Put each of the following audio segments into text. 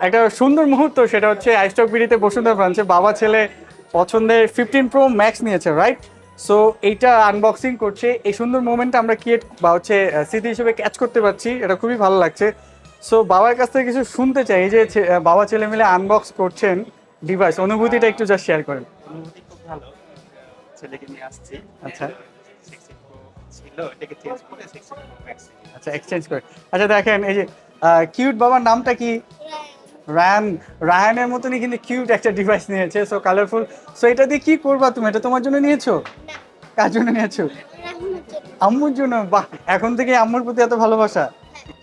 একটা সুন্দর মুহূর্ত, সেটা হচ্ছে আইস্টক বিডিতে বসুন্ধরা ব্রাঞ্চে বাবা ছেলে পছন্দের 15 প্রো ম্যাক্স নিয়েছে, রাইট? সো এইটা আনবক্সিং করছে, এই সুন্দর মোমেন্টটা আমরা ক্রিয়েট বা হচ্ছে স্মৃতি হিসেবে ক্যাচ করতে পারছি, এটা খুবই ভালো লাগছে। সো বাবার কাছ থেকে কিছু শুনতে চাই, এই যে বাবা ছেলে মিলে আনবক্স করছেন ডিভাইস, অনুভূতিটা একটু জাস্ট শেয়ার করেন। অনুভূতি খুব ভালো। ছেলেকে নিয়ে আসছি। আচ্ছা 16 Pro ছিল, এটাকে চেঞ্জ করে 16 Pro Max আচ্ছা, এক্সচেঞ্জ করে। আচ্ছা দেখেন, এই যে কিউট বাবার নামটা কি? রায়ান। রায়ানের মতনই কিন্তু কিউট একটা ডিভাইস নিয়েছে, সো কালারফুল। সো এটা দিয়ে কি করবা তুমি? এটা তোমার জন্য নিয়েছো? কার জন্য নিয়েছো? আম্মুর জন্য। বাহ, এখন থেকে আম্মুর প্রতি এত ভালোবাসা।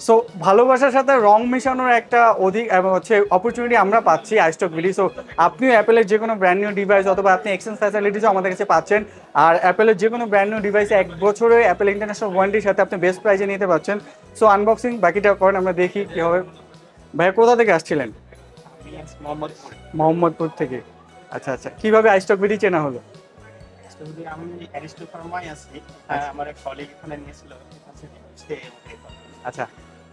সো ভালোবাসার সাথে রং মেশানোর একটা অধিক এবং হচ্ছে অপরচুনিটি আমরা পাচ্ছি আইস্টক বিডি। সো আপনিও অ্যাপেলের যে কোনো ব্র্যান্ড নিউ ডিভাইস অথবা আপনি এক্সচেঞ্জ ফ্যাসিলিটিসও আমাদের কাছে পাচ্ছেন। আর অ্যাপেলের যে কোনো ব্র্যান্ড নিউ ডিভাইসে 1 বছরের অ্যাপেল ইন্টারন্যাশনাল ওয়ারেন্টির সাথে আপনি বেস্ট প্রাইজে নিতে পারছেন। সো আনবক্সিং বাকিটা করেন, আমরা দেখি কী হবে। ভাইয়া কোথা থেকে আসছিলেন? মোহাম্মদপুর। মোহাম্মদপুর থেকে। আচ্ছা আচ্ছা, কীভাবে আইস্টক বিডি চেনা হলো? আমি অ্যারিস্টো ফার্মায় আছি। আমার এক কলিগ এখানে নিয়েছিল, এখান থেকে হচ্ছে আচ্ছা,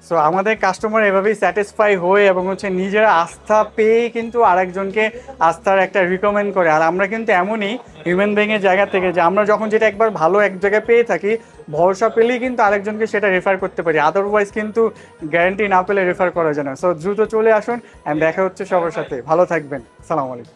সো আমাদের কাস্টমার এভাবেই স্যাটিসফাই হয়ে এবং হচ্ছে নিজের আস্থা পেয়ে কিন্তু আরেকজনকে আস্থার একটা রিকমেন্ড করে। আর আমরা কিন্তু এমনই হিউম্যান বিইংয়ের জায়গা থেকে যে আমরা যখন যেটা একবার ভালো এক জায়গায় পেয়ে থাকি, ভরসা পেলেই কিন্তু আরেকজনকে সেটা রেফার করতে পারি, আদারওয়াইজ কিন্তু গ্যারান্টি না পেলে রেফার করা যায় না। সো দ্রুত চলে আসুন অ্যান্ড দেখা হচ্ছে সবার সাথে। ভালো থাকবেন, আসসালামু আলাইকুম।